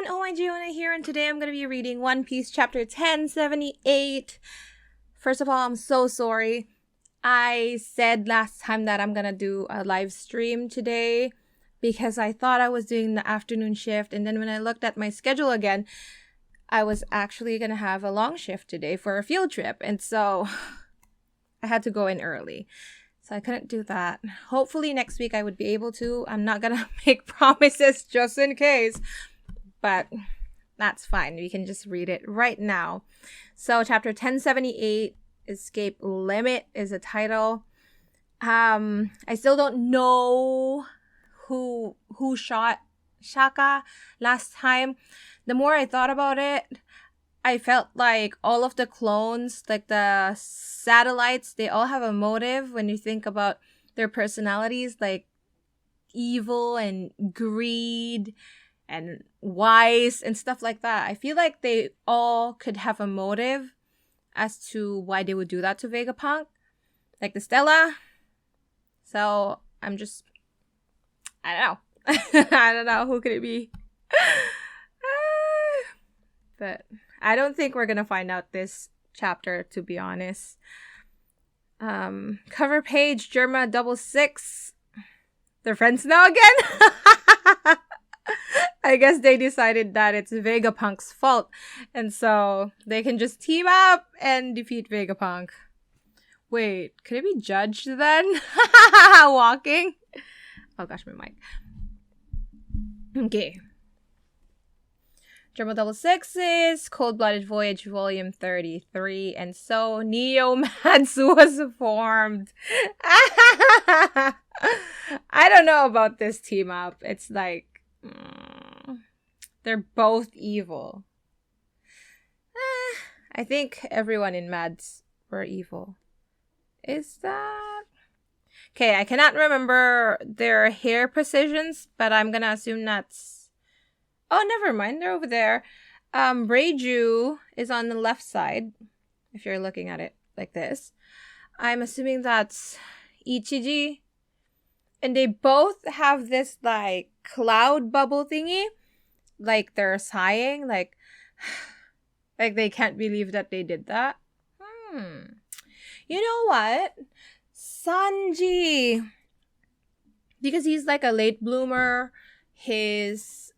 everyone, oh my Giona here, and today I'm going to be reading One Piece Chapter 1078. First of all, I'm so sorry. I said last time that I'm going to do a live stream today because I thought I was doing the afternoon shift, and then when I looked at my schedule again, I was actually going to have a long shift today for a field trip, and so I had to go in early. So I couldn't do that. Hopefully next week I would be able to. I'm not going to make promises just in case. But that's fine. We can just read it right now. So chapter 1078, Escape Limit is the title. I still don't know who shot Shaka last time. The more I thought about it, I felt like all of the clones, like the satellites, they all have a motive when you think about their personalities, like evil and greed and wise and stuff like that. I feel like they all could have a motive as to why they would do that to Vegapunk, like the Stella. So I don't know. I don't know who could it be. But I don't think we're gonna find out this chapter, to be honest. Cover page, Germa 66. They're friends now again? I guess they decided that it's Vegapunk's fault, and so they can just team up and defeat Vegapunk. Wait, could it be Judge then? Walking? Oh gosh, my mic. Okay. Germa 66 is Cold-Blooded Voyage Volume 33, and so Neomancer was formed. I don't know about this team up. It's like they're both evil. I think everyone in Mads were evil. Is that... Okay, I cannot remember their hair precisions, but I'm gonna assume that's... Oh, never mind. They're over there. Reiju is on the left side, if you're looking at it like this. I'm assuming that's Ichiji. And they both have this, like, cloud bubble thingy. Like, they're sighing. Like they can't believe that they did that. You know what? Sanji. Because he's, like, a late bloomer. His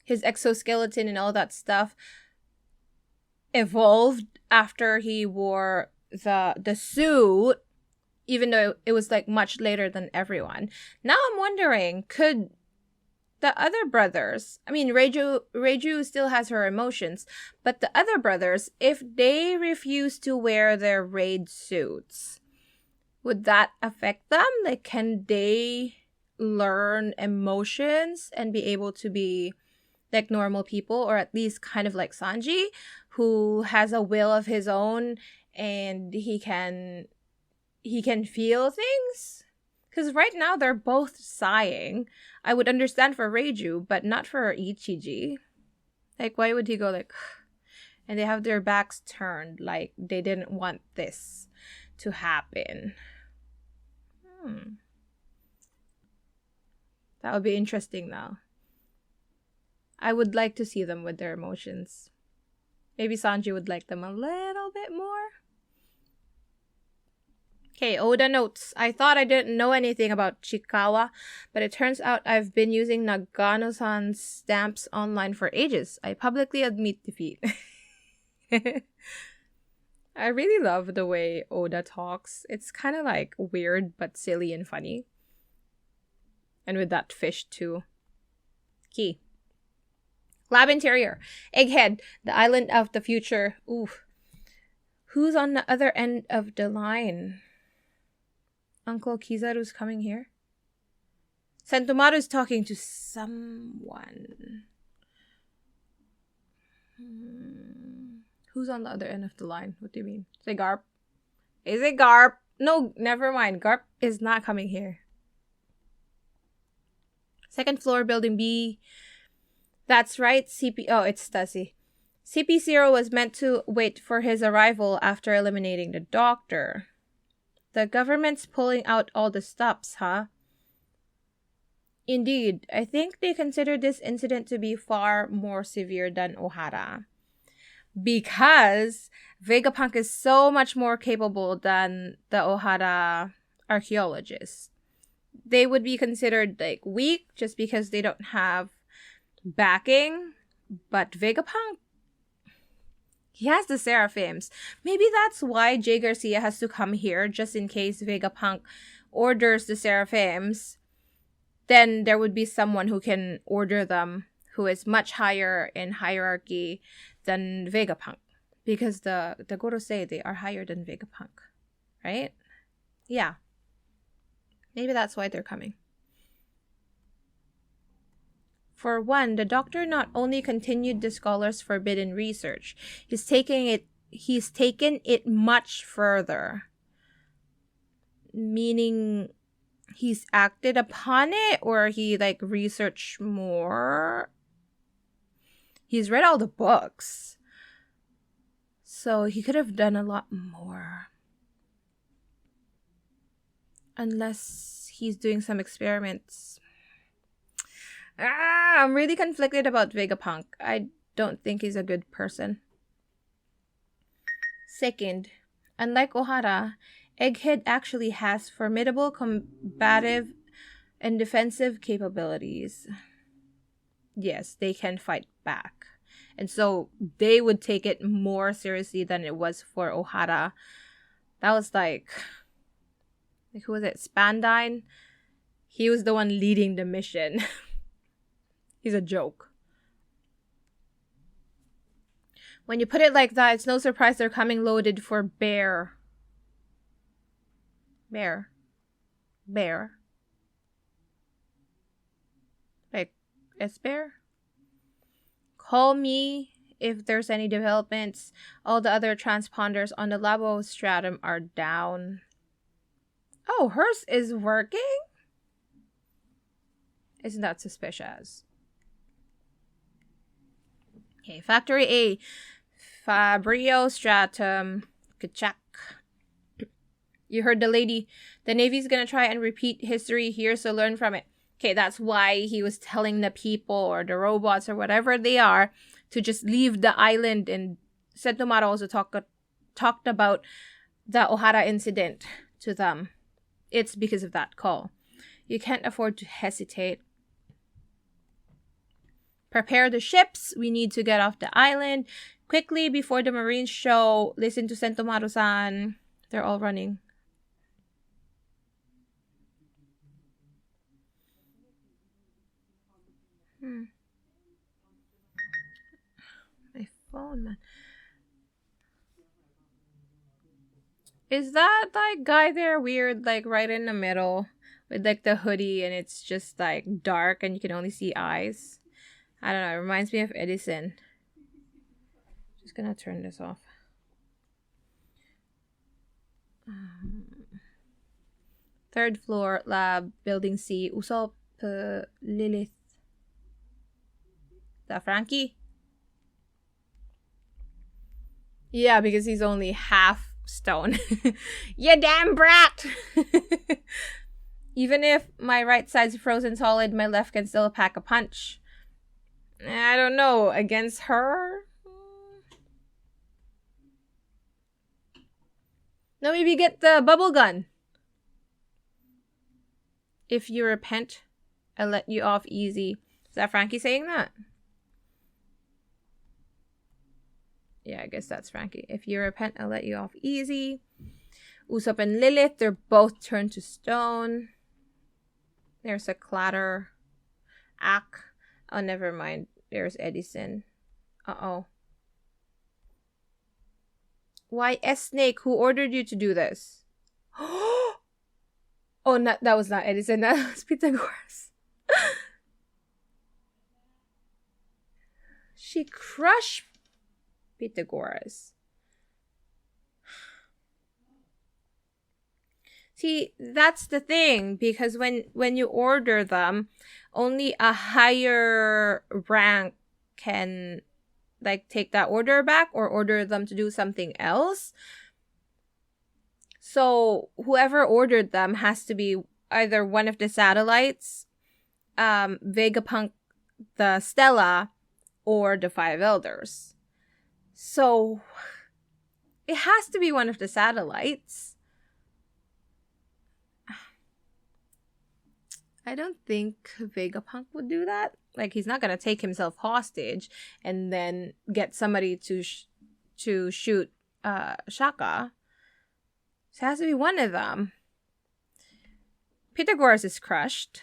exoskeleton and all that stuff evolved after he wore the suit. Even though it was, like, much later than everyone. Now I'm wondering, could the other brothers... I mean, Reiju still has her emotions. But the other brothers, if they refuse to wear their raid suits, would that affect them? Like, can they learn emotions and be able to be, like, normal people? Or at least kind of like Sanji, who has a will of his own and he can feel things? Because right now they're both sighing. I would understand for Reiju, but not for Ichiji. Like, why would he go like... And they have their backs turned, like they didn't want this to happen. That would be interesting now. I would like to see them with their emotions. Maybe Sanji would like them a little bit more. Okay, Oda notes. I thought I didn't know anything about Chikawa, but it turns out I've been using Nagano-san's stamps online for ages. I publicly admit defeat. I really love the way Oda talks. It's kind of like weird but silly and funny. And with that fish too. Key. Lab interior. Egghead, the island of the future. Ooh. Who's on the other end of the line? Uncle Kizaru's coming here. Sentomaru's talking to someone. Who's on the other end of the line? What do you mean? Is it Garp? Is it Garp? No, never mind. Garp is not coming here. Second floor, building B. That's right. Oh, it's Stussy. CP0 was meant to wait for his arrival after eliminating the doctor. The government's pulling out all the stops, huh? Indeed, I think they consider this incident to be far more severe than Ohara. Because Vegapunk is so much more capable than the Ohara archaeologists. They would be considered like weak just because they don't have backing. But Vegapunk, he has the Seraphims. Maybe that's why Jay Garcia has to come here, just in case Vegapunk orders the Seraphims. Then there would be someone who can order them, who is much higher in hierarchy than Vegapunk. Because the Gorosei, they are higher than Vegapunk. Right? Yeah. Maybe that's why they're coming. For one, the doctor not only continued the scholar's forbidden research, he's taken it much further. Meaning he's acted upon it, or he like researched more. He's read all the books. So he could have done a lot more. Unless he's doing some experiments. I'm really conflicted about Vegapunk. I don't think he's a good person. Second, unlike Ohara, Egghead actually has formidable combative and defensive capabilities. Yes, they can fight back. And so they would take it more seriously than it was for Ohara. That was like who was it? Spandine? He was the one leading the mission. He's a joke. When you put it like that, it's no surprise they're coming loaded for Bear. Bear. Like, S-Bear? Call me if there's any developments. All the other transponders on the Labo stratum are down. Oh, hers is working? Isn't that suspicious? Okay, Factory A. Fabrio Stratum. Kachak. You heard the lady. The Navy's gonna try and repeat history here, so learn from it. Okay, that's why he was telling the people or the robots or whatever they are to just leave the island. And Sentomaru also talked about the Ohara incident to them. It's because of that call. You can't afford to hesitate. Prepare the ships. We need to get off the island quickly before the Marines show. Listen to Sentomaru-san. They're all running. My phone, man. Is that like guy there weird, like right in the middle with like the hoodie and it's just like dark and you can only see eyes? I don't know. It reminds me of Edison. Just gonna turn this off. Third floor, lab, building C. Usop Lilith. Is that Frankie? Yeah, because he's only half stone. You damn brat! Even if my right side's frozen solid, my left can still pack a punch. I don't know. Against her? No, maybe get the bubble gun. If you repent, I'll let you off easy. Is that Frankie saying that? Yeah, I guess that's Frankie. If you repent, I'll let you off easy. Usopp and Lilith, they're both turned to stone. There's a clatter. Ack. Oh, never mind. There's Edison. Uh-oh. Why, S-Snake, who ordered you to do this? Oh, that was not Edison. That was Pythagoras. She crushed Pythagoras. See, that's the thing, because when you order them, only a higher rank can like take that order back or order them to do something else. So whoever ordered them has to be either one of the satellites Vegapunk, the Stella, or the Five Elders. So it has to be one of the satellites. I don't think Vegapunk would do that. Like, he's not gonna take himself hostage and then get somebody to shoot Shaka. So it has to be one of them. Pythagoras is crushed.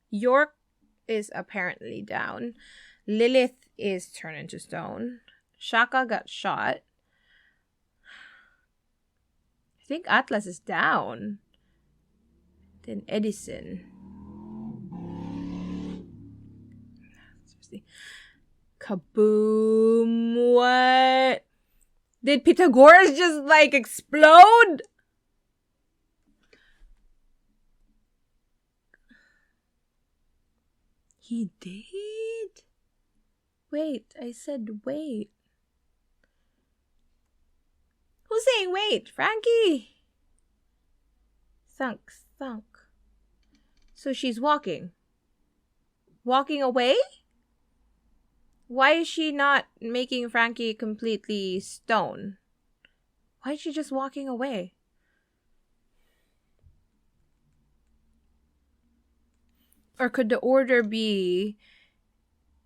York is apparently down. Lilith is turned into stone. Shaka got shot. I think Atlas is down. Then Edison. Seriously. Kaboom! What? Did Pythagoras just like explode? He did? Wait, I said wait. Who's saying wait? Frankie? Thunk. So she's walking. Walking away? Why is she not making Frankie completely stone? Why is she just walking away? Or could the order be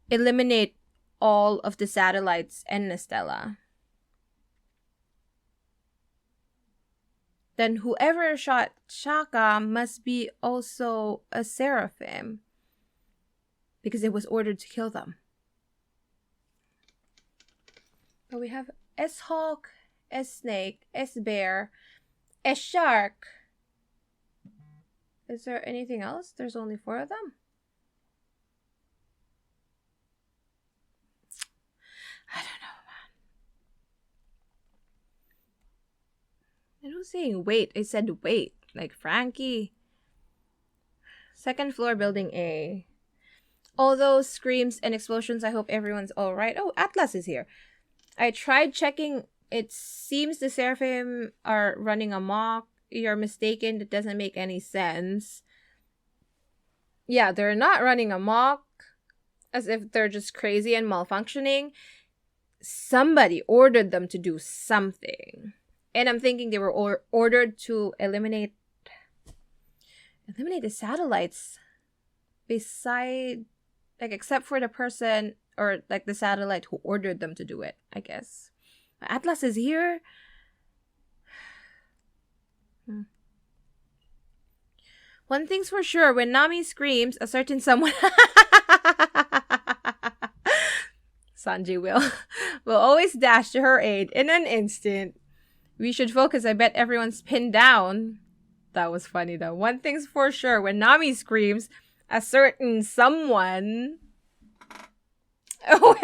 eliminate all of the satellites and Nestella? Then whoever shot Shaka must be also a seraphim, because it was ordered to kill them. But we have S-Hawk, S-Snake, S-Bear, S-Shark. Is there anything else? There's only 4 of them. I don't know, man. I was saying wait. I said wait. Like Frankie. 2nd floor, building A. All those screams and explosions, I hope everyone's alright. Oh, Atlas is here. I tried checking. It seems the Seraphim are running amok. You're mistaken. That doesn't make any sense. Yeah, they're not running amok as if they're just crazy and malfunctioning. Somebody ordered them to do something. And I'm thinking they were ordered to eliminate the satellites. Beside, like, except for the person or like the satellite who ordered them to do it, I guess. Atlas is here. One thing's for sure, when Nami screams, a certain someone Sanji will always dash to her aid in an instant. We should focus. I bet everyone's pinned down. That was funny though. One thing's for sure, when Nami screams, a certain someone will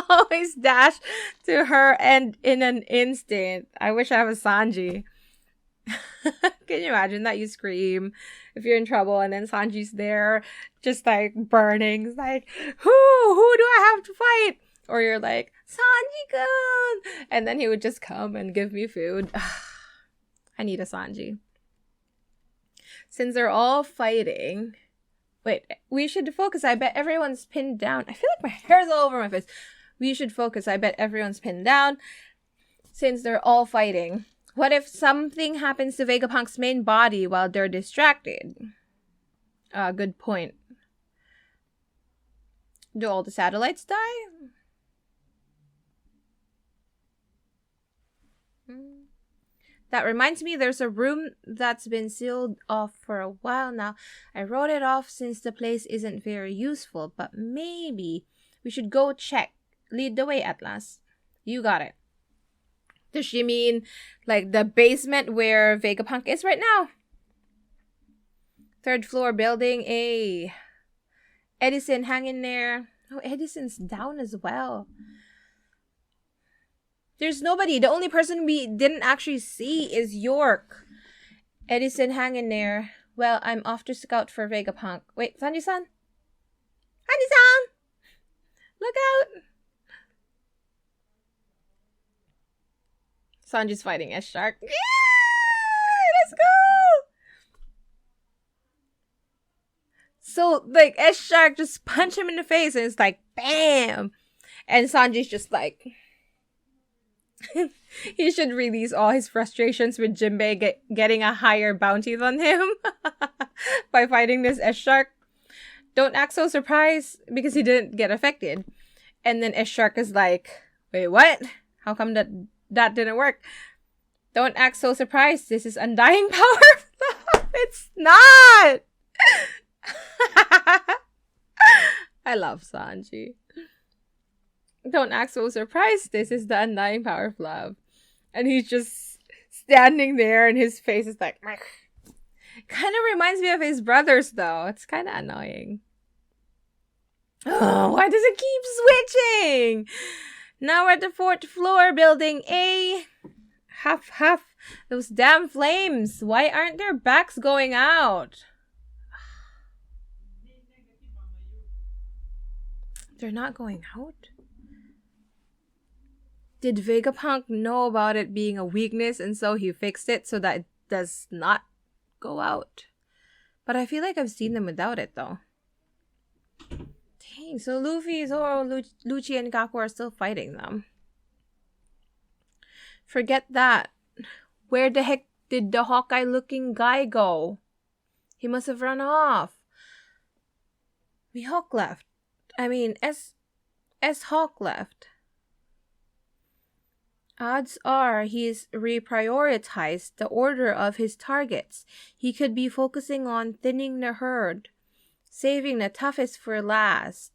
always dash to her and in an instant. I wish I was Sanji. Can you imagine that? You scream if you're in trouble and then Sanji's there just like burning. It's like, who do I have to fight? Or you're like, Sanji-kun! And then he would just come and give me food. I need a Sanji. Since they're all fighting... Wait, we should focus. I bet everyone's pinned down. I feel like my hair's all over my face. We should focus. I bet everyone's pinned down. Since they're all fighting. What if something happens to Vegapunk's main body while they're distracted? Good point. Do all the satellites die? That reminds me, there's a room that's been sealed off for a while now. I wrote it off since the place isn't very useful, but maybe we should go check. Lead the way, Atlas. You got it. Does she mean like the basement where Vegapunk is right now? 3rd floor, building A. Edison, hang in there. Oh, Edison's down as well. There's nobody. The only person we didn't actually see is York. Edison, hang in there. Well, I'm off to scout for Vegapunk. Wait, Sanji-san? Sanji-san! Look out! Sanji's fighting S-Shark. Yeah! Let's go! So, like, S-Shark just punch him in the face and it's like, bam! And Sanji's just like... he should release all his frustrations with Jinbei getting a higher bounty than him by fighting this S-Shark. Don't act so surprised because he didn't get affected. And then S-Shark is like, wait, what? How come that didn't work? Don't act so surprised. This is undying power. It's not! I love Sanji. Don't act so surprised. This is the undying power of love. And he's just standing there and his face is like... Kind of reminds me of his brothers, though. It's kind of annoying. Oh, why does it keep switching? Now we're at the 4th floor, building A. Huff. Those damn flames. Why aren't their backs going out? They're not going out? Did Vegapunk know about it being a weakness and so he fixed it so that it does not go out? But I feel like I've seen them without it though. Dang, so Luffy, Zoro, Lucci, and Gaku are still fighting them. Forget that. Where the heck did the Hawkeye-looking guy go? He must have run off. Mihawk left. I mean, S-Hawk left. Odds are he's reprioritized the order of his targets. He could be focusing on thinning the herd, saving the toughest for last.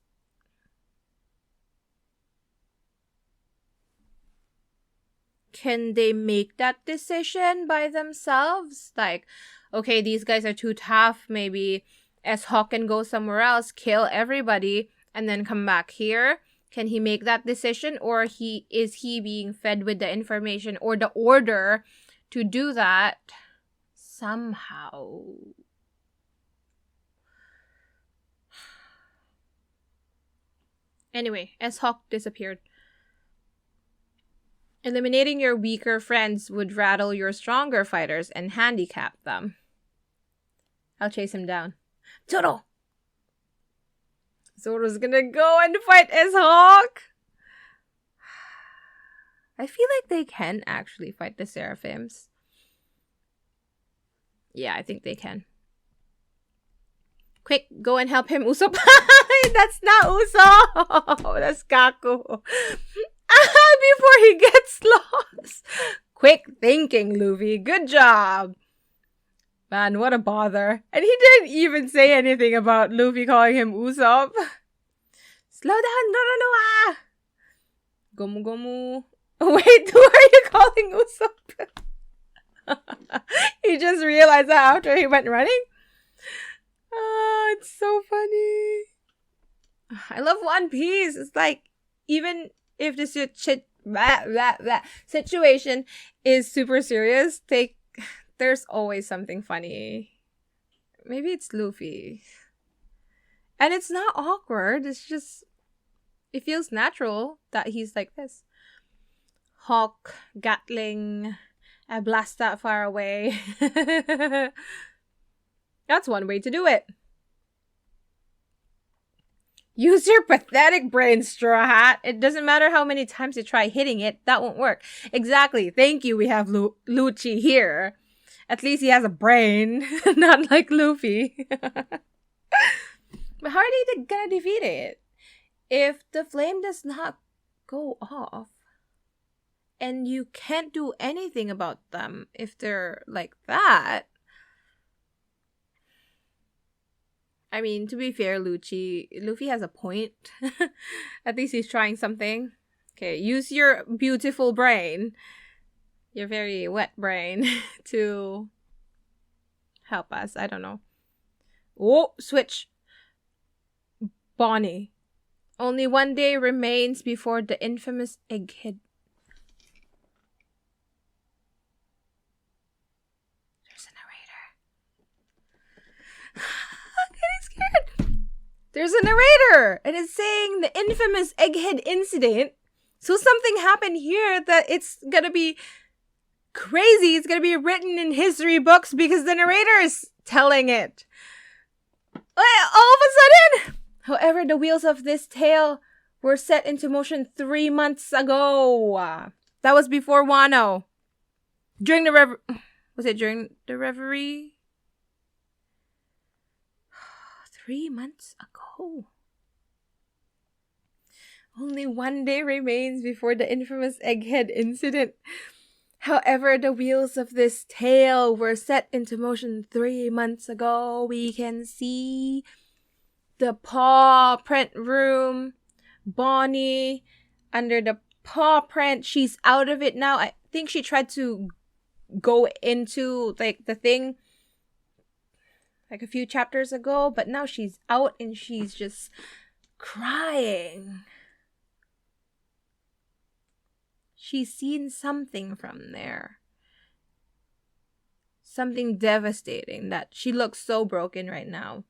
Can they make that decision by themselves? Like, okay, these guys are too tough. Maybe S-Hawk can go somewhere else, kill everybody, and then come back here. Can he make that decision, or is he being fed with the information or the order to do that somehow? Anyway, S-Hawk disappeared. Eliminating your weaker friends would rattle your stronger fighters and handicap them. I'll chase him down. Zoro! Zoro's gonna go and fight S-Hawk! I feel like they can actually fight the Seraphims. Yeah, I think they can. Quick, go and help him, Usopp. That's not Usopp! That's Gaku. Before he gets lost. Quick thinking, Luffy. Good job. Man, what a bother. And he didn't even say anything about Luffy calling him Usopp. Slow down, no. Gomu Gomu. Wait, who are you calling Usopp? He just realized that after he went running? Oh, it's so funny. I love One Piece. It's like, even if the situation is super serious, there's always something funny. Maybe it's Luffy. And it's not awkward. It's just... it feels natural that he's like this. Hawk, Gatling, I blast that far away. That's one way to do it. Use your pathetic brain, Straw Hat. It doesn't matter how many times you try hitting it, that won't work. Exactly. Thank you, we have Lucci here. At least he has a brain, not like Luffy. But how are they gonna defeat it? If the flame does not go off, and you can't do anything about them if they're like that. I mean, to be fair, Luffy has a point. At least he's trying something. Okay, use your beautiful brain. Your very wet brain to help us. I don't know. Oh, switch. Bonnie. Only one day remains before the infamous egghead. There's a narrator. I'm getting scared. There's a narrator, and it's saying the infamous egghead incident. So something happened here that it's gonna be crazy. It's gonna be written in history books because the narrator is telling it. All of a sudden! However, the wheels of this tale were set into motion 3 months ago. That was before Wano. During the was it during the reverie? 3 months ago. Only 1 day remains before the infamous egghead incident. However, the wheels of this tale were set into motion 3 months ago. We can see the paw print room. Bonnie under the paw print. She's out of it now. I think she tried to go into like the thing like a few chapters ago, but now she's out and she's just crying. She's seen something from there. Something devastating that she looks so broken right now.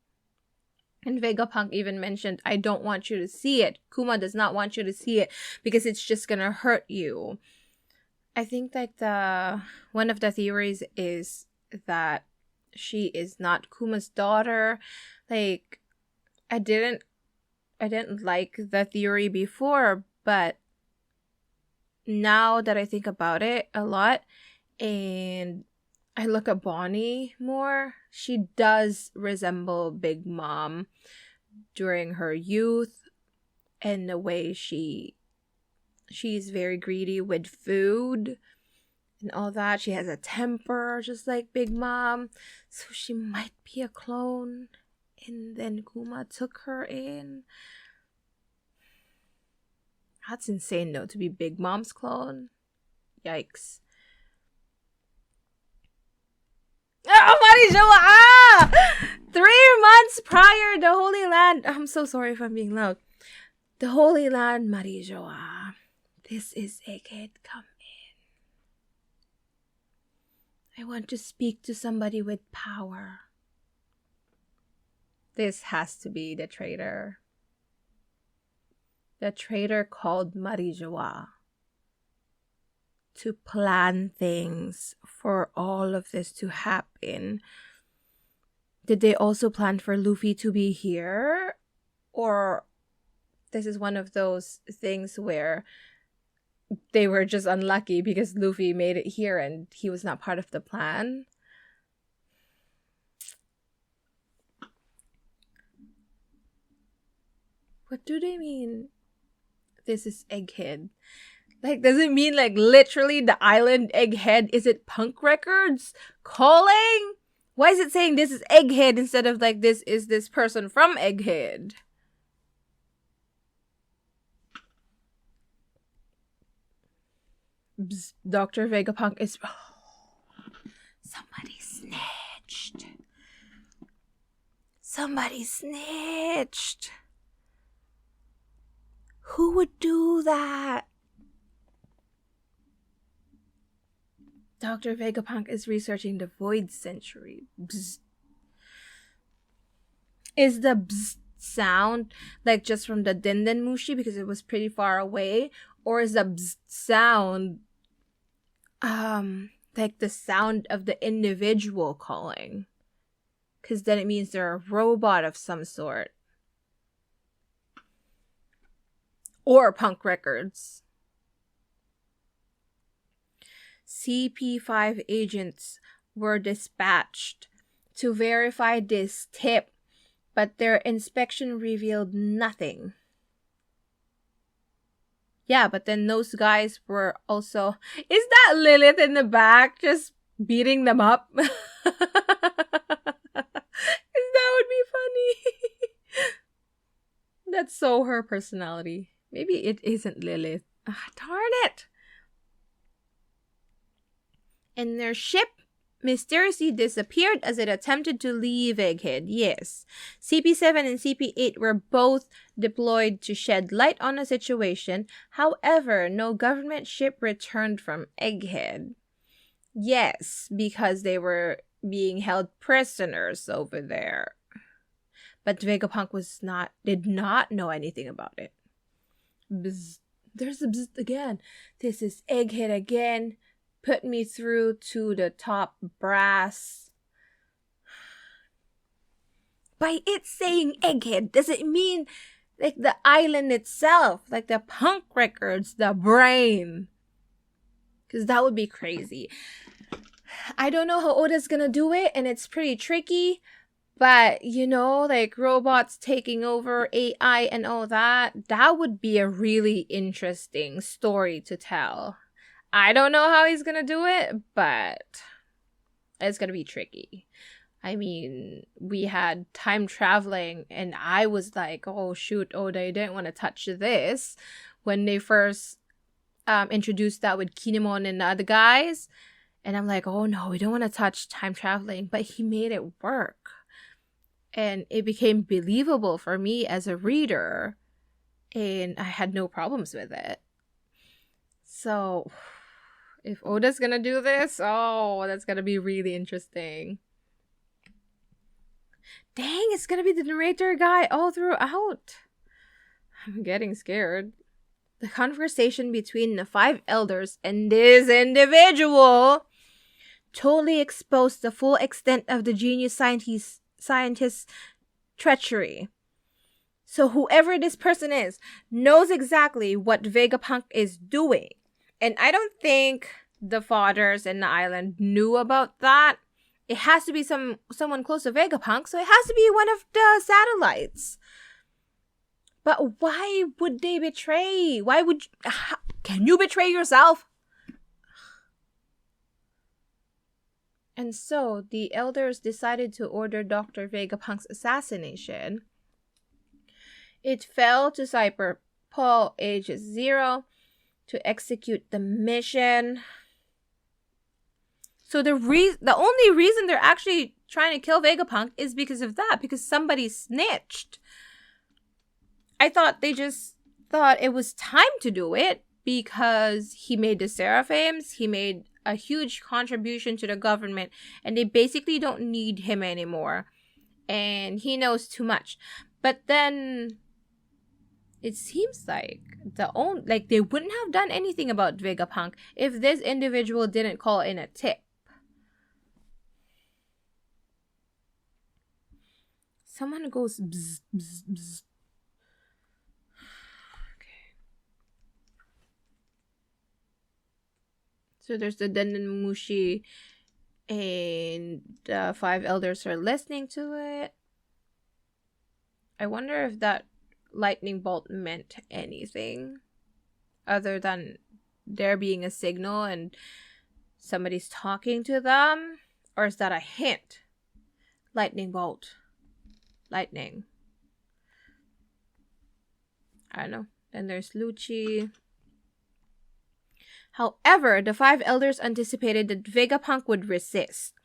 And Vegapunk even mentioned, I don't want you to see it. Kuma does not want you to see it because it's just gonna hurt you. I think that one of the theories is that she is not Kuma's daughter. Like, I didn't like the theory before, but now that I think about it a lot and I look at Bonnie more, she does resemble Big Mom during her youth and the way she's very greedy with food and all that. She has a temper just like Big Mom, so she might be a clone. And then Kuma took her in. That's insane, though, to be Big Mom's clone. Yikes. Oh, Marijoa! 3 months prior, the Holy Land. I'm so sorry if I'm being loud. The Holy Land, Marijoa. This is Egghead. Come in. I want to speak to somebody with power. This has to be the traitor. The traitor called Marijoa to plan things for all of this to happen. Did they also plan for Luffy to be here? Or this is one of those things where they were just unlucky because Luffy made it here and he was not part of the plan? What do they mean? This is Egghead. Like, does it mean like literally the island Egghead? Is it Punk Records calling? Why is it saying this is Egghead instead of like this is this person from Egghead? Bzz, Dr. Vegapunk is... Oh, somebody snitched. Somebody snitched. Who would do that? Dr. Vegapunk is researching the Void Century. Bzz. Is the bzz sound like just from the Denden Mushi because it was pretty far away? Or is the bzz sound like the sound of the individual calling? Because then it means they're a robot of some sort. Or Punk Records. CP5 agents were dispatched to verify this tip, but their inspection revealed nothing. Yeah, but then those guys were also... Is that Lilith in the back just beating them up? That would be funny. That's so her personality. Maybe it isn't Lilith. Darn it! And their ship mysteriously disappeared as it attempted to leave Egghead. Yes. CP7 and CP8 were both deployed to shed light on the situation. However, no government ship returned from Egghead. Yes, because they were being held prisoners over there. But Vegapunk did not know anything about it. Bzz. There's a bzz again. This is Egghead again. Put me through to the top brass. by it saying egghead, does it mean like the island itself, like the punk records, the brain? Because that would be crazy. I don't know how Oda's gonna do it, and it's pretty tricky. But, you know, like robots taking over AI and all that, that would be a really interesting story to tell. I don't know how he's gonna do it, but it's gonna be tricky. I mean, we had time traveling, and I was like, oh shoot, Oda, you didn't want to touch this when they first introduced that with Kinemon and the other guys. And I'm like, oh no, we don't want to touch time traveling. But he made it work. And it became believable for me as a reader. And I had no problems with it. So, if Oda's gonna do this, oh, that's gonna be really interesting. Dang, it's gonna be the narrator guy all throughout. I'm getting scared. The conversation between the 5 elders and this individual totally exposed the full extent of the genius scientist's treachery. So whoever this person is knows exactly what Vegapunk is doing. And I don't think the fathers in the island knew about that. It has to be someone close to Vegapunk, so it has to be one of the satellites. But why would they betray? Can you betray yourself? And so the elders decided to order Dr. Vegapunk's assassination. It fell to Cypher Paul, age 0, to execute the mission. So the only reason they're actually trying to kill Vegapunk is because of that, because somebody snitched. I thought they just thought it was time to do it because he made the Seraphims, he made a huge contribution to the government, and they basically don't need him anymore. And he knows too much. But then it seems like they wouldn't have done anything about Vegapunk if this individual didn't call in a tip. Someone goes bzz, bzz, bzz. Okay. So there's the Denmushi, and the 5 elders are listening to it. I wonder if that lightning bolt meant anything other than there being a signal and somebody's talking to them, or is that a hint? Lightning bolt. Lightning. I don't know. Then there's Lucci. However, the 5 elders anticipated that Vegapunk would resist.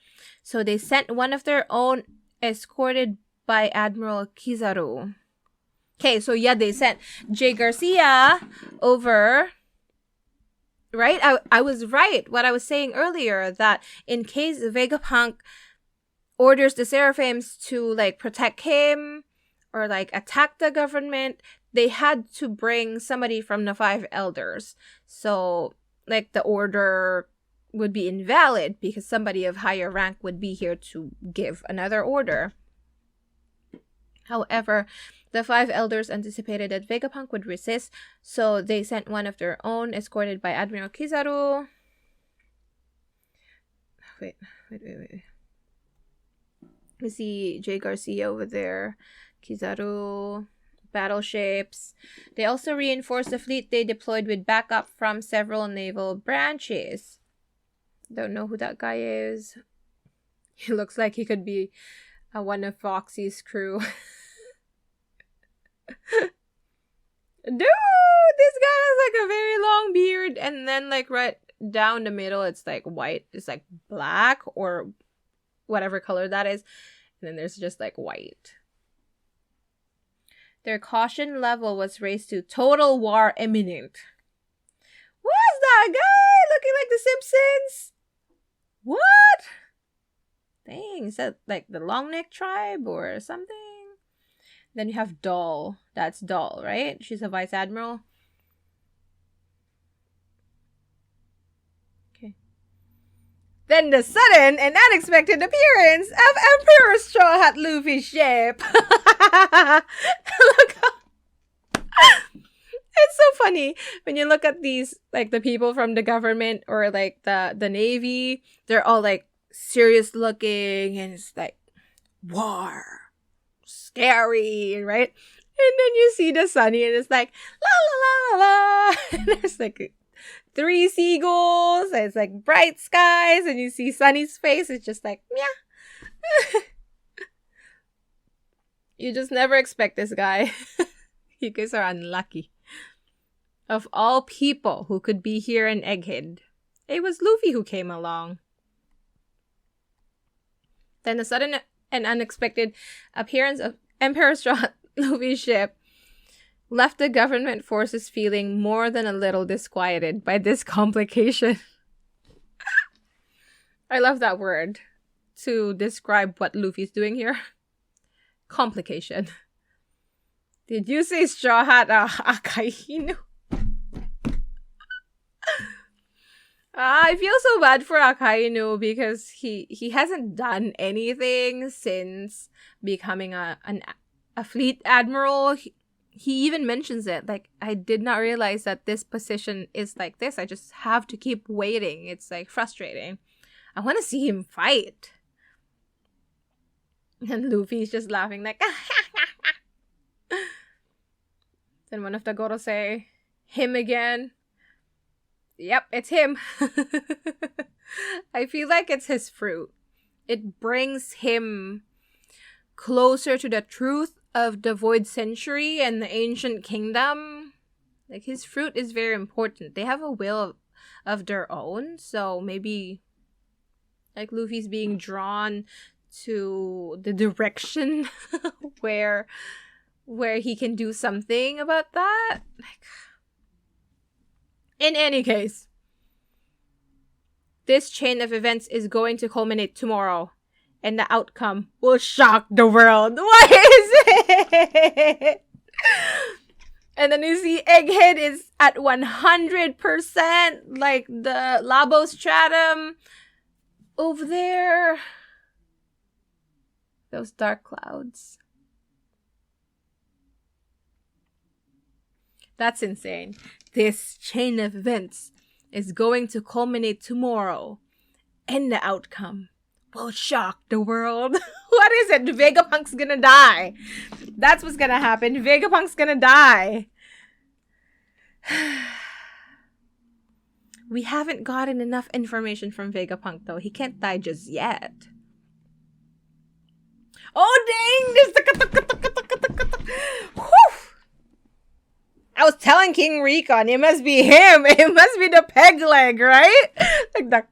So they sent one of their own, escorted by Admiral Kizaru. Okay, so yeah, they sent Jay Garcia over. Right? I was right. What I was saying earlier, that in case Vegapunk orders the Seraphims to protect him or attack the government, they had to bring somebody from the 5 elders. So the order would be invalid because somebody of higher rank would be here to give another order. However, the 5 elders anticipated that Vegapunk would resist, so they sent one of their own, escorted by Admiral Kizaru. Wait. We see Jay Garcia over there, Kizaru, battleships. They also reinforced the fleet they deployed with backup from several naval branches. Don't know who that guy is. He looks like he could be one of Foxy's crew. Dude, this guy has a very long beard, and then right down the middle it's white. It's black or whatever color that is, and then there's just white. Their caution level was raised to total war imminent. What's that guy looking like the Simpsons? What? Dang, is that the long neck tribe or something? Then you have Doll. That's Doll, right? She's a vice admiral. Okay. Then the sudden and unexpected appearance of Emperor Straw Hat Luffy's ship. Look how... It's so funny when you look at these, like the people from the government or like the Navy, they're all like serious looking and it's like war, scary, right? And then you see the Sunny and it's like la la la la la. And there's like 3 seagulls and it's like bright skies and you see Sunny's face. It's just like yeah. You just never expect this guy. You guys are unlucky. Of all people who could be here in Egghead, it was Luffy who came along. Then the sudden and unexpected appearance of Emperor Straw Hat Luffy's ship left the government forces feeling more than a little disquieted by this complication. I love that word to describe what Luffy's doing here. Complication. Did you say Straw Hat Akainu? I feel so bad for Akainu because he hasn't done anything since becoming a fleet admiral. He even mentions it. Like, I did not realize that this position is like this. I just have to keep waiting. It's like frustrating. I want to see him fight. And Luffy's just laughing like, Then one of the Goro say, him again. Yep, it's him. I feel like it's his fruit. It brings him closer to the truth of the Void Century and the Ancient Kingdom. Like, his fruit is very important. They have a will of their own, so maybe like Luffy's being drawn to the direction where he can do something about that. Like, in any case, this chain of events is going to culminate tomorrow, and the outcome will shock the world. What is it? And then you see Egghead is at 100%, like the Labo Stratum over there. Those dark clouds. That's insane. This chain of events is going to culminate tomorrow, and the outcome will shock the world. What is it? Vegapunk's gonna die. That's what's gonna happen. Vegapunk's gonna die. We haven't gotten enough information from Vegapunk, though. He can't die just yet. Oh, dang! There's the... Whew! I was telling King Recon, it must be him. It must be the peg leg, right? Like the...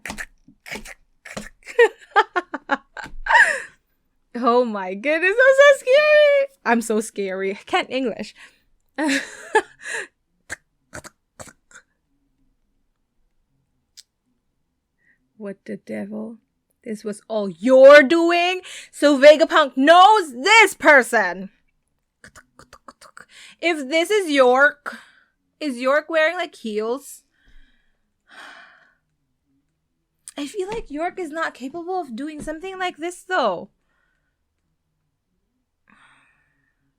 Oh my goodness, I'm so scary. I'm so scary. I can't English. What the devil? This was all your doing? So Vegapunk knows this person. If this is York wearing like heels? I feel like York is not capable of doing something like this though.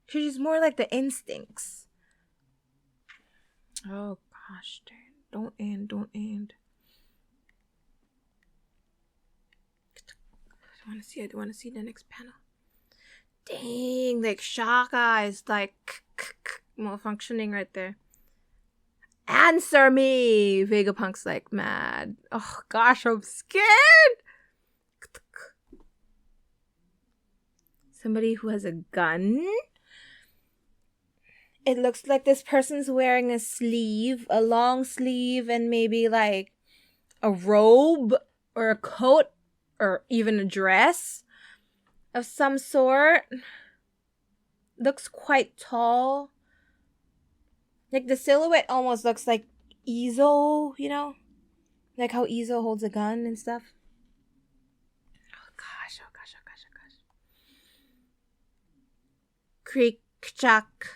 She's more like the instincts. Oh gosh, don't end. I want to see the next panel. Dang, like Shaka is like malfunctioning right there. Answer me! Vegapunk's like mad. Oh gosh, I'm scared! Somebody who has a gun? It looks like this person's wearing a sleeve, a long sleeve, and maybe like a robe or a coat or even a dress of some sort. Looks quite tall. Like the silhouette almost looks like Izo, you know? Like how Izo holds a gun and stuff. Oh gosh. Creak, chuck.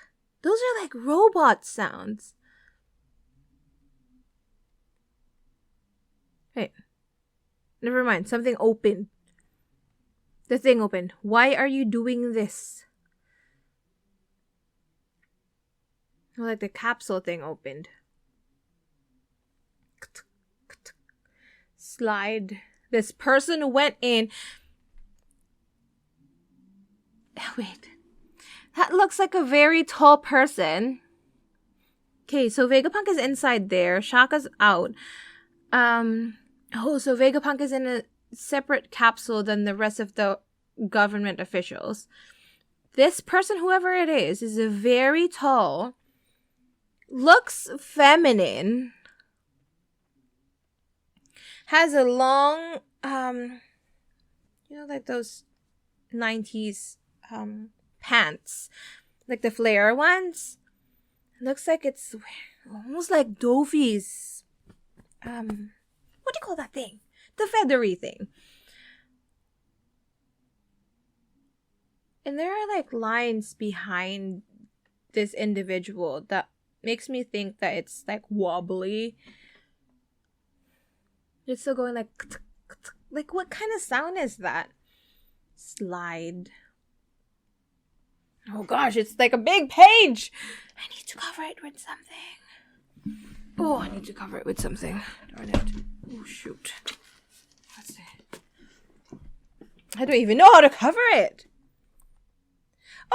Those are like robot sounds. Wait. Never mind. Something opened. The thing opened. Why are you doing this? Like the capsule thing opened. Slide. This person went in. Wait. That looks like a very tall person. Okay, so Vegapunk is inside there. Shaka's out. So Vegapunk is in a separate capsule than the rest of the government officials. This person, whoever it is a very tall. Looks feminine. Has a long, like those 90s pants. Like the flare ones. Looks like it's almost like Dofi's, what do you call that thing? The feathery thing. And there are like lines behind this individual that makes me think that it's like wobbly. It's still going like what kind of sound is that? Slide. Oh gosh, it's like a big page. I need to cover it with something. Oh, I need to cover it with something. Darn it. Oh shoot. Let's see. I don't even know how to cover it.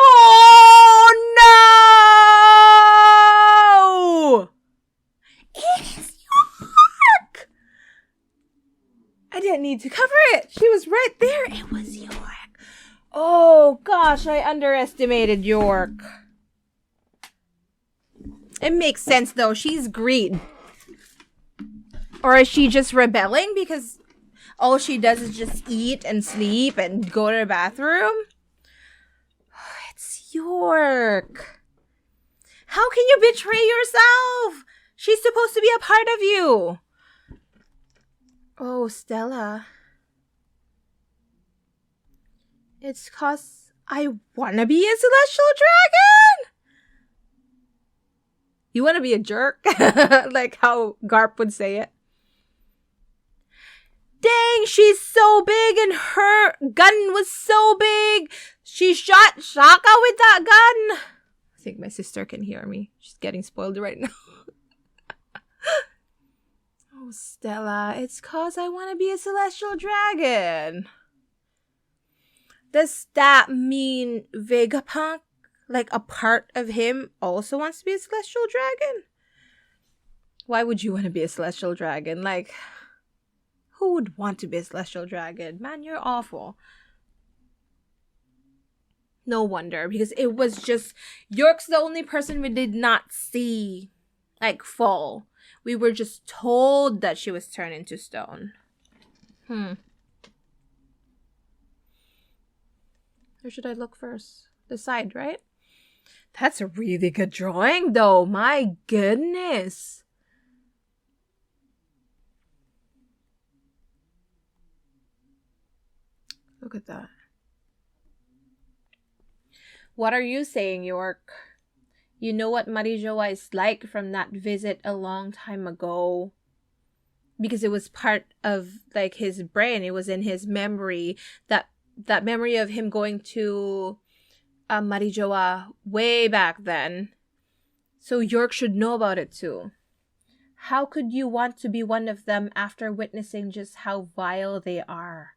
Oh no! It's York! I didn't need to cover it. She was right there. It was York. Oh gosh, I underestimated York. It makes sense though. She's green. Or is she just rebelling because all she does is just eat and sleep and go to the bathroom? It's York. How can you betray yourself? She's supposed to be a part of you. Oh, Stella. It's 'cause I wanna be a celestial dragon. You wanna be a jerk? Like how Garp would say it. Dang, she's so big and her gun was so big. She shot Shaka with that gun. I think my sister can hear me. She's getting spoiled right now. Oh, Stella, it's 'cause I want to be a celestial dragon. Does that mean Vegapunk, like a part of him, also wants to be a celestial dragon? Why would you want to be a celestial dragon? Like, who would want to be a celestial dragon? Man, you're awful. No wonder, because it was just York's the only person we did not see, like, fall. We were just told that she was turned into stone. Where should I look first? The side, right? That's a really good drawing, though. My goodness. Look at that. What are you saying, York? You know what Marijoa is like from that visit a long time ago. Because it was part of, like, his brain. It was in his memory. That memory of him going to Marijoa way back then. So York should know about it too. How could you want to be one of them after witnessing just how vile they are?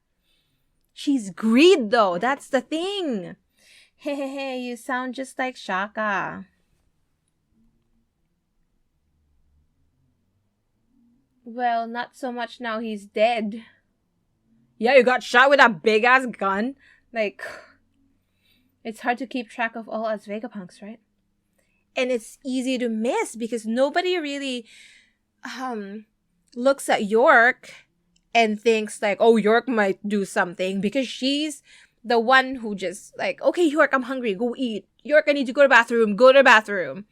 She's greed though. That's the thing. Hey, you sound just like Shaka. Well, not so much now he's dead. Yeah, you got shot with a big ass gun. Like, it's hard to keep track of all us Vegapunks, right? And it's easy to miss because nobody really looks at York and thinks like, oh, York might do something, because she's the one who just like, okay, York, I'm hungry, go eat. York, I need to go to the bathroom, go to the bathroom.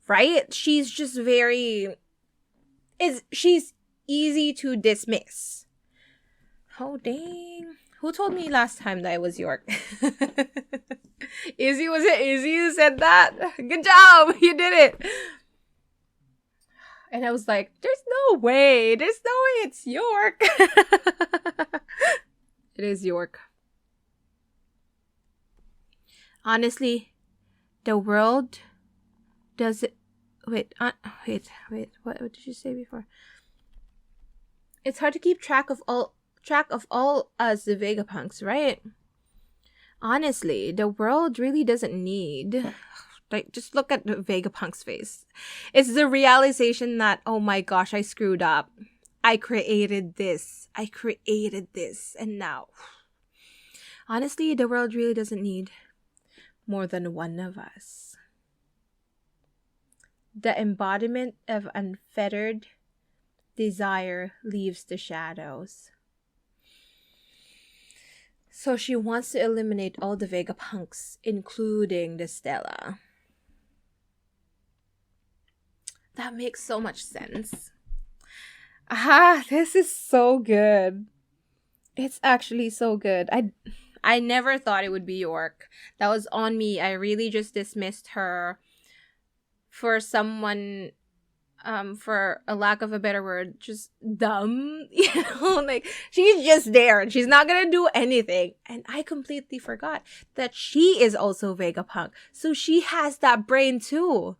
Right? She's just she's easy to dismiss. Oh, dang. Who told me last time that it was York? Izzy, was it Izzy who said that? Good job! You did it! And I was like, there's no way it's York! It is York. Honestly, the world doesn't... Wait. What did you say before? It's hard to keep track of all us, the Vegapunks, right? Honestly, the world really doesn't need... Like, just look at the Vegapunk's face. It's the realization that, oh my gosh, I screwed up. I created this. And now... Honestly, the world really doesn't need more than one of us. The embodiment of unfettered desire leaves the shadows. So she wants to eliminate all the Vegapunks, including the Stella. That makes so much sense. This is so good. It's actually so good. I never thought it would be York. That was on me. I really just dismissed her for someone, for a lack of a better word, just dumb. Like, she's just there and she's not gonna do anything. And I completely forgot that she is also Vegapunk. So she has that brain too.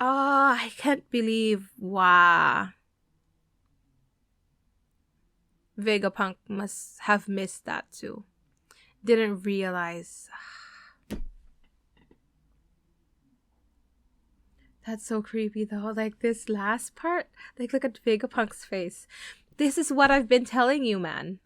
I can't believe, wow. Vegapunk must have missed that too. Didn't realize. That's so creepy though. Like, this last part, like, look at Vegapunk's face. This is what I've been telling you, man.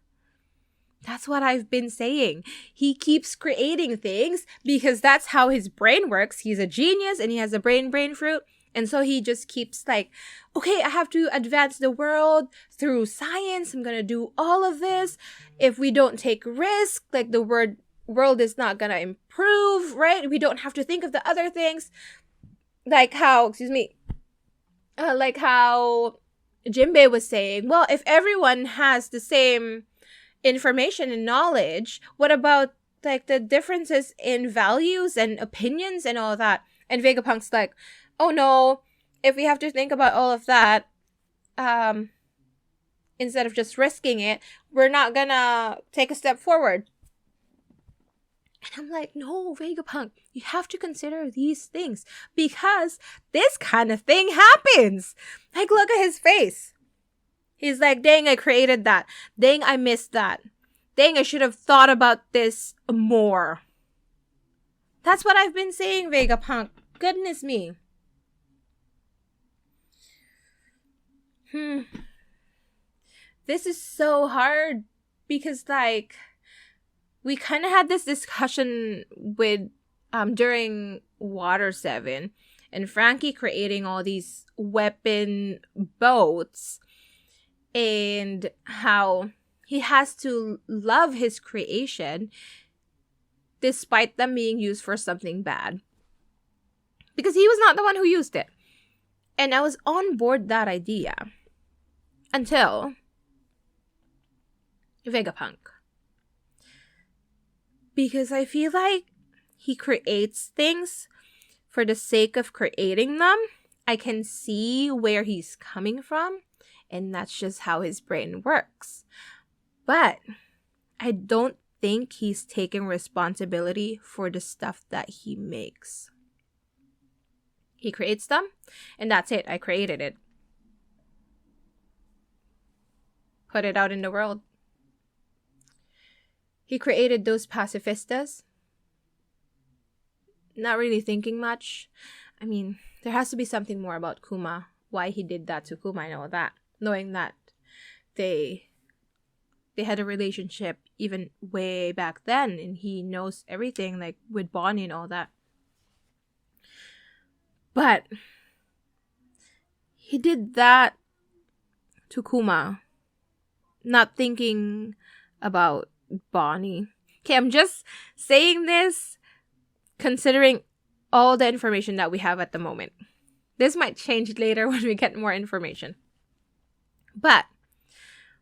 That's what I've been saying. He keeps creating things because that's how his brain works. He's a genius and he has a brain fruit. And so he just keeps like, okay, I have to advance the world through science. I'm going to do all of this. If we don't take risk, like, the world is not going to improve, right? We don't have to think of the other things. Like how Jinbei was saying, well, if everyone has the same information and knowledge, what about like the differences in values and opinions and all that? And Vegapunk's like, oh no, if we have to think about all of that, instead of just risking it, we're not gonna take a step forward. And I'm like, no, Vegapunk, you have to consider these things because this kind of thing happens. Like, look at his face. He's like, dang, I created that. Dang, I missed that. Dang, I should have thought about this more. That's what I've been saying, Vegapunk. Goodness me. This is so hard because, like, we kind of had this discussion with during Water 7 and Frankie creating all these weapon boats and how he has to love his creation despite them being used for something bad. Because he was not the one who used it. And I was on board that idea until Vegapunk. Because I feel like he creates things for the sake of creating them. I can see where he's coming from, and that's just how his brain works. But I don't think he's taking responsibility for the stuff that he makes. He creates them, and that's it. I created it. Put it out in the world. He created those pacifistas. Not really thinking much. I mean, there has to be something more about Kuma. Why he did that to Kuma, I know that. Knowing that they had a relationship even way back then. And he knows everything, like with Bonnie and all that. But he did that to Kuma. Not thinking about Bonnie. Okay, I'm just saying this considering all the information that we have at the moment. This might change later when we get more information. But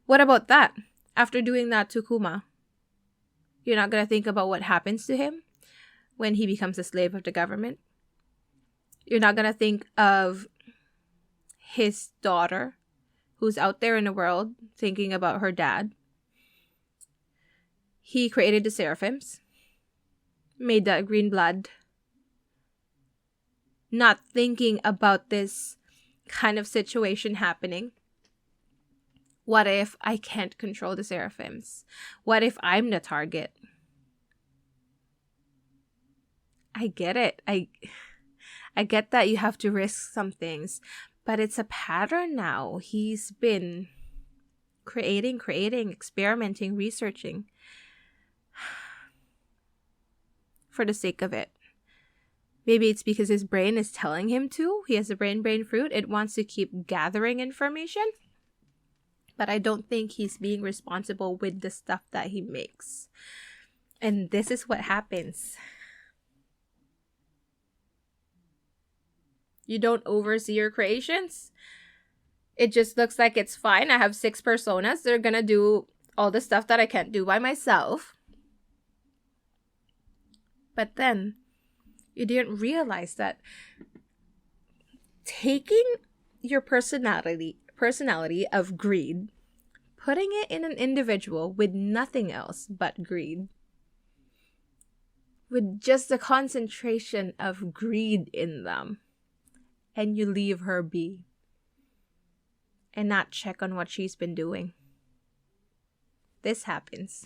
what about that? After doing that to Kuma, you're not going to think about what happens to him when he becomes a slave of the government? You're not going to think of his daughter who's out there in the world thinking about her dad. He created the seraphims, made that green blood, not thinking about this kind of situation happening. What if I can't control the seraphims? What if I'm the target? I get it. I get that you have to risk some things, but it's a pattern now. He's been creating, experimenting, researching for the sake of it. Maybe it's because his brain is telling him to. He has a brain fruit. It wants to keep gathering information. But I don't think he's being responsible with the stuff that he makes. And this is what happens. You don't oversee your creations. It just looks like it's fine. I have 6 personas. They're gonna do all the stuff that I can't do by myself. But then you didn't realize that taking your personality of greed, putting it in an individual with nothing else but greed, with just the concentration of greed in them, and you leave her be and not check on what she's been doing. This happens.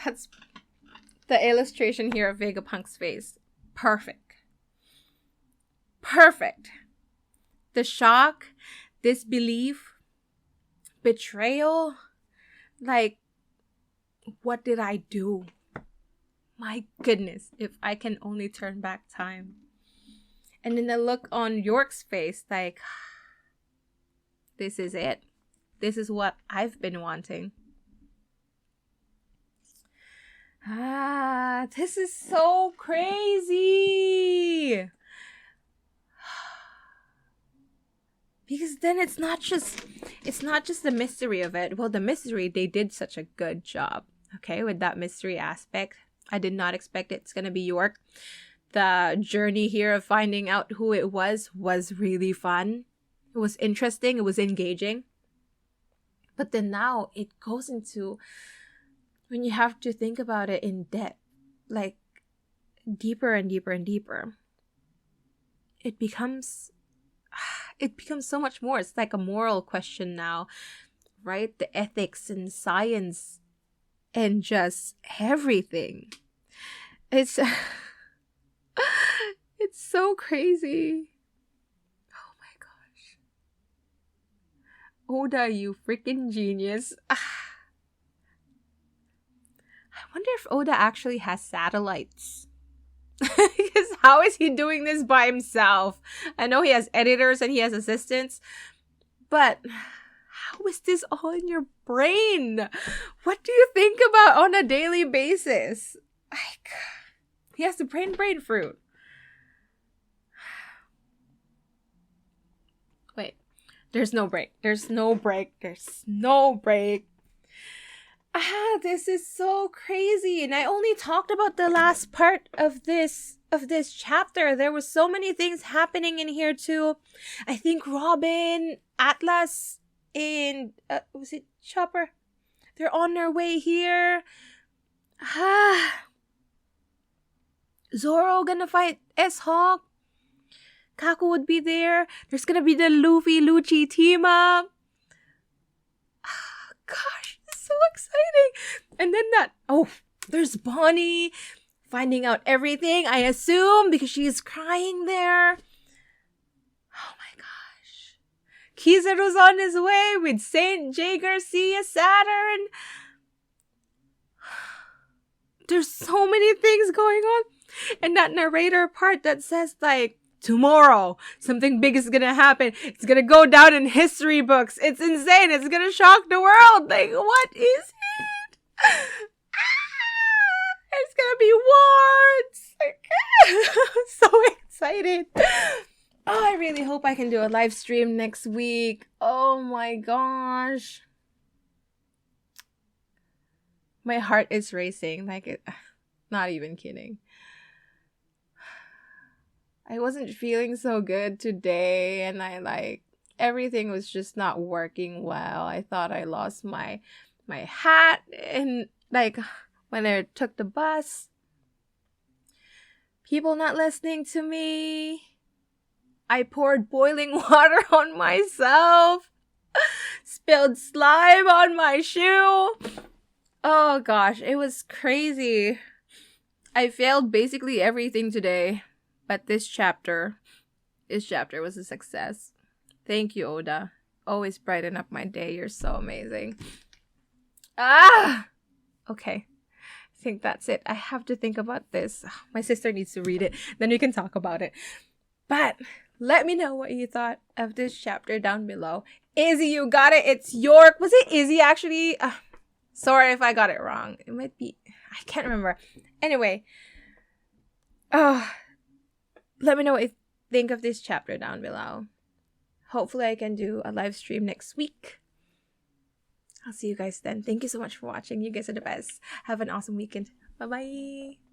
That's the illustration here of Vegapunk's face. Perfect. The shock, disbelief, betrayal. Like, what did I do? My goodness, if I can only turn back time. And then the look on York's face, like, this is it. This is what I've been wanting. This is so crazy. Because then it's not just the mystery of it. Well, the mystery, they did such a good job, okay, with that mystery aspect. I did not expect it's going to be York. The journey here of finding out who it was really fun. It was interesting. It was engaging. But then now it goes into, when you have to think about it in depth, like deeper and deeper and deeper, it becomes so much more. It's like a moral question now, right? The ethics and science and just everything. It's it's so crazy. Oh my gosh. Oda, you freaking genius. I wonder if Oda actually has satellites. Because how is he doing this by himself? I know he has editors and he has assistants, but how is this all in your brain? What do you think about on a daily basis? Like, he has the brain fruit. Wait, there's no break. This is so crazy. And I only talked about the last part of this chapter. There was so many things happening in here too. I think Robin, Atlas, and was it Chopper? They're on their way here. Zoro gonna fight S-Hawk. Kaku would be there. There's gonna be the Luffy-Lucci team up. Gosh, it's so exciting. And then there's Bonnie finding out everything, I assume, because she's crying there. Oh my gosh. Kizaru's on his way with Saint J. Garcia Saturn. There's so many things going on. And that narrator part that says, like, tomorrow, something big is gonna happen. It's gonna go down in history books. It's insane. It's gonna shock the world. Like, what is it? It's gonna be war. I'm so excited. Oh, I really hope I can do a live stream next week. Oh my gosh. My heart is racing. Not even kidding. I wasn't feeling so good today, and everything was just not working well. I thought I lost my hat, and when I took the bus, people not listening to me. I poured boiling water on myself. Spilled slime on my shoe. Oh gosh, it was crazy. I failed basically everything today, but this chapter was a success. Thank you, Oda. Always brighten up my day. You're so amazing. Okay. I think that's it. I have to think about this. My sister needs to read it. Then we can talk about it. But let me know what you thought of this chapter down below. Izzy, you got it. It's York. Was it Izzy actually? Sorry if I got it wrong. It might be. I can't remember. Anyway. Let me know what you think of this chapter down below. Hopefully I can do a live stream next week. I'll see you guys then. Thank you so much for watching. You guys are the best. Have an awesome weekend. Bye-bye.